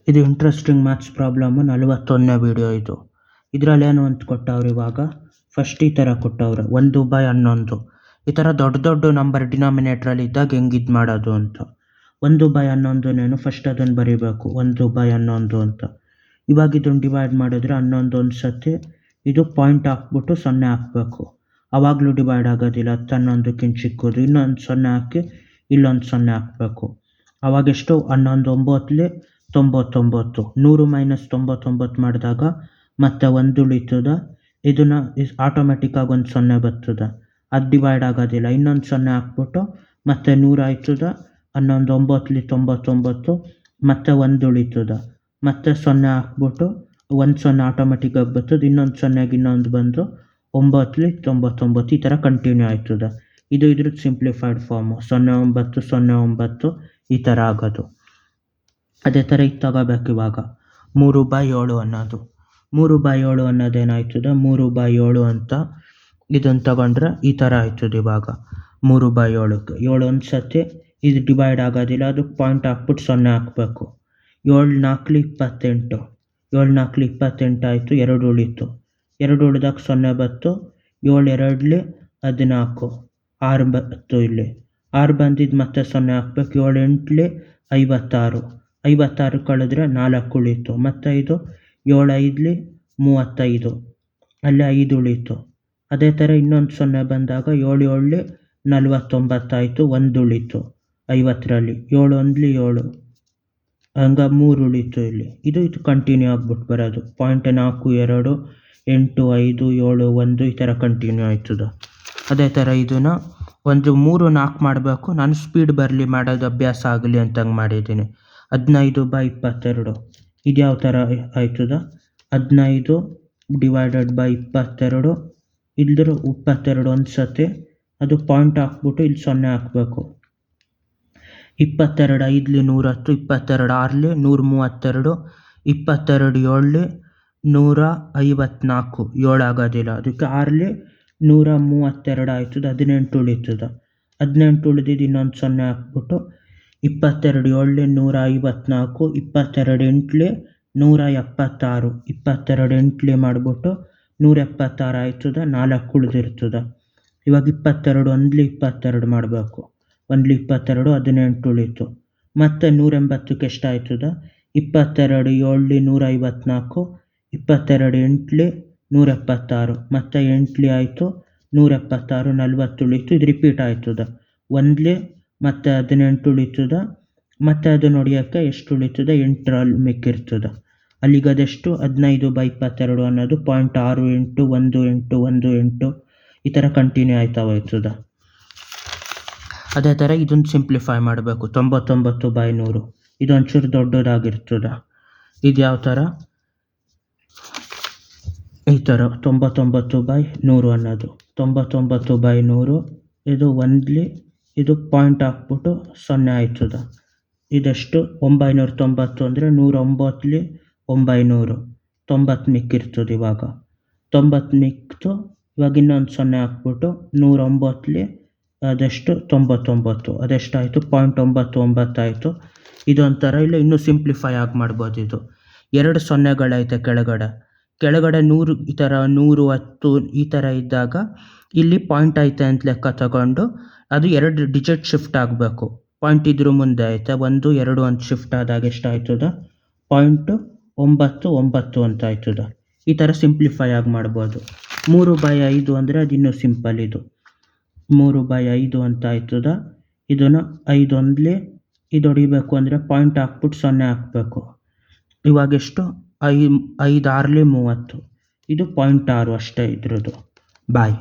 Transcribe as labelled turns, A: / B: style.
A: ಇದು interesting maths problem 41ನೇ video ಇದು. ಇದರಲ್ಲಿ ಏನು ಅಂತ ಕೊಟ್ಟವ್ರು ಇವಾಗ ಫಸ್ಟ್ ಈ ಥರ ಕೊಟ್ಟವ್ರು 1/11. ಈ ಥರ ದೊಡ್ಡ ದೊಡ್ಡ ನಂಬರ್ ಡಿನಾಮಿನೇಟ್ರಲ್ಲಿ ಇದ್ದಾಗ ಹೆಂಗೆ ಇದು ಮಾಡೋದು ಅಂತ. 1/11 ಫಸ್ಟ್ ಅದನ್ನು ಬರೀಬೇಕು 1/11 ಅಂತ. ಇವಾಗ ಇದನ್ನು ಡಿವೈಡ್ ಮಾಡಿದ್ರೆ 11 ಒಂದು ಸತಿ ಇದು ಪಾಯಿಂಟ್ ಹಾಕ್ಬಿಟ್ಟು 0 ಹಾಕಬೇಕು. ಆವಾಗಲೂ ಡಿವೈಡ್ ಆಗೋದಿಲ್ಲ, 10 11ಕ್ಕಿಂತ ಚಿಕ್ಕದು. ಇನ್ನೊಂದು 0 ಹಾಕಿ ಇಲ್ಲೊಂದು 0 ಹಾಕಬೇಕು. ಆವಾಗ ಎಷ್ಟು 11 9 99. 100 - 99 ಮಾಡಿದಾಗ ಮತ್ತೆ 1 ಉಳಿತದ. ಇದನ್ನು ಆಟೋಮೆಟಿಕ್ಕಾಗಿ ಒಂದು 0 ಬರ್ತದೆ, ಅದು ಡಿವೈಡ್ ಆಗೋದಿಲ್ಲ. ಇನ್ನೊಂದು 0 ಹಾಕ್ಬಿಟ್ಟು ಮತ್ತೆ 100 ಆಯ್ತದ. 11 9 99 ಮತ್ತೆ 1 ಉಳಿತದ. ಮತ್ತೆ 0 ಹಾಕ್ಬಿಟ್ಟು 1 0 ಆಟೋಮೆಟಿಕ್ಕಾಗಿ ಬರ್ತದೆ. ಇನ್ನೊಂದು 0ಗೆ ಇನ್ನೊಂದು ಬಂದು 9 99. ಈ ಥರ ಕಂಟಿನ್ಯೂ ಆಯ್ತದೆ. ಇದು ಇದ್ರದ್ದು ಸಿಂಪ್ಲಿಫೈಡ್ ಫಾರ್ಮು 09 09 ಈ ಥರ ಆಗೋದು. ಅದೇ ಥರ ಇದು ತಗೋಬೇಕು ಇವಾಗ 3/7 ಅನ್ನೋದು. 3/7 ಅನ್ನೋದೇನಾಯ್ತದೆ 3/7 ಅಂತ ಇದನ್ನು ತಗೊಂಡ್ರೆ ಈ ಥರ ಆಯ್ತದೆ. ಇವಾಗ 3/7ಕ್ಕೆ 7 ಒಂದು ಸತಿ ಇದು ಡಿವೈಡ್ ಆಗೋದಿಲ್ಲ, ಅದಕ್ಕೆ ಪಾಯಿಂಟ್ ಹಾಕ್ಬಿಟ್ಟು 0 ಹಾಕಬೇಕು. 7 4 28. 7 4 28 ಆಯಿತು. 2 ಉಳಿತು. 2 ಉಳಿದಾಗ 0 ಬತ್ತು. 7 2 14. 6 ಬತ್ತು. ಇಲ್ಲಿ 6 ಬಂದಿದ್ದು ಮತ್ತೆ 0 ಹಾಕ್ಬೇಕು. 7 8 56. 56 ಕಳೆದ್ರೆ 4 ಉಳಿತು. ಮತ್ತು ಇದು 7 5 35. ಅಲ್ಲಿ 5 ಉಳಿತು. ಅದೇ ಥರ ಇನ್ನೊಂದು 0 ಬಂದಾಗ 7 7 49 ಆಯಿತು. 1 ಉಳಿತು 50ರಲ್ಲಿ. 7 1 7 ಹಂಗೆ 3 ಉಳಿತು ಇಲ್ಲಿ. ಇದು ಕಂಟಿನ್ಯೂ ಆಗ್ಬಿಟ್ಟು ಬರೋದು. 0.4 2 8 5 7 1 ಈ ಥರ ಕಂಟಿನ್ಯೂ ಆಯ್ತದೆ. ಅದೇ ಥರ ಇದನ್ನು ಒಂದು 3 4 ಮಾಡಬೇಕು. ನಾನು ಸ್ಪೀಡ್ ಬರಲಿ ಮಾಡೋದು ಅಭ್ಯಾಸ ಆಗಲಿ ಅಂತಂಗೆ ಮಾಡಿದ್ದೀನಿ. 15/22 ಇದು ಯಾವ ಥರ ಆಯ್ತದ 15 / 22 ಇಲ್ದ್ರ 22 ಒಂದು ಸತಿ ಅದು ಪಾಯಿಂಟ್ ಹಾಕ್ಬಿಟ್ಟು ಇಲ್ಲಿ 0 ಹಾಕಬೇಕು. 22 5 110. 22 6 132. 22 7 154. 7 ಆಗೋದಿಲ್ಲ, ಅದಕ್ಕೆ 6 132 ಆಯ್ತದೆ. 18 ಉಳಿತದೆ. 18 ಉಳಿದಿದ್ದು ಇನ್ನೊಂದು 0 ಹಾಕ್ಬಿಟ್ಟು 22 7 154. 22 8 176. 22 8 ಮಾಡಿಬಿಟ್ಟು 176 ಆಯ್ತದೆ. 4 ಉಳಿದಿರ್ತದೆ. ಇವಾಗ 22 1 22 ಮಾಡಬೇಕು. 1 22 18 ಉಳಿತು. ಮತ್ತು 180ಕ್ಕೆ ಎಷ್ಟು ಆಯ್ತದೆ 22 7 154. 22 8 176. ಮತ್ತು 8 ಆಯಿತು 176. 40 ಉಳಿತು. ಇದು ರಿಪೀಟ್ ಆಯ್ತದೆ. 1 ಮತ್ತು 18 ಉಳಿತದೆ. ಮತ್ತು ಅದು ನೋಡಿಯೋಕ್ಕೆ ಎಷ್ಟು ಉಳಿತದೆ 8ರಲ್ಲಿ ಮಿಕ್ಕಿರ್ತದೆ. ಅಲ್ಲಿಗೆ ಅದೆಷ್ಟು 15/22 ಅನ್ನೋದು 0.68 18 18 ಈ ಥರ ಕಂಟಿನ್ಯೂ ಆಯ್ತಾ ಹೋಯ್ತದೆ. ಅದೇ ಥರ ಇದನ್ನು ಸಿಂಪ್ಲಿಫೈ ಮಾಡಬೇಕು 99/100. ಇದೊಂಚೂರು ದೊಡ್ಡದಾಗಿರ್ತದೆ. ಇದು ಯಾವ ಥರ ಈ ಥರ 99/100 ಅನ್ನೋದು 99/100 ಇದು 1 ಇದು ಪಾಯಿಂಟ್ ಹಾಕ್ಬಿಟ್ಟು 0 ಆಯ್ತದೆ. ಇದೆಷ್ಟು 990 ಅಂದರೆ 109 900 90 ಮಿಕ್ಕಿರ್ತದೆ. ಇವಾಗ 90 ಮಿಕ್ಕಿತು. ಇವಾಗ ಇನ್ನೊಂದು 0 ಹಾಕ್ಬಿಟ್ಟು 109 ಅದೆಷ್ಟು 99 ಅದೆಷ್ಟಾಯಿತು 0.99 ಆಯಿತು. ಇದೊಂಥರ ಇಲ್ಲ ಇನ್ನೂ ಸಿಂಪ್ಲಿಫೈ ಆಗಿ ಮಾಡ್ಬೋದು. ಇದು 2 0ಗಳೈತೆ ಕೆಳಗಡೆ 100 ಈ ಥರ 100 10 ಈ ಥರ ಇದ್ದಾಗ ಇಲ್ಲಿ ಪಾಯಿಂಟ್ ಐತೆ ಅಂತ ಲೆಕ್ಕ ತಗೊಂಡು ಅದು 2 ಡಿಜಿಟ್ ಶಿಫ್ಟ್ ಆಗಬೇಕು. ಪಾಯಿಂಟ್ ಇದ್ರ ಮುಂದೆ ಐತೆ 1 2 ಅಂತ ಶಿಫ್ಟ್ ಆದಾಗ ಎಷ್ಟಾಯ್ತದ 0.99 ಅಂತ ಆಯ್ತದ. ಈ ಥರ ಸಿಂಪ್ಲಿಫೈ ಆಗಿ ಮಾಡ್ಬೋದು. 3/5 ಅಂದರೆ ಅದು ಇನ್ನೂ ಸಿಂಪಲ್. ಇದು 3/5 ಅಂತ ಆಯ್ತದ. ಇದನ್ನು 5 1 ಇದು ಹೊಡಿಬೇಕು ಅಂದರೆ ಪಾಯಿಂಟ್ ಹಾಕ್ಬಿಟ್ಟು 0 ಹಾಕಬೇಕು. ಇವಾಗ ಎಷ್ಟು 5 6 30. ಇದು 0.6 ಅಷ್ಟೇ ಇದ್ರದ್ದು. ಬಾಯ್.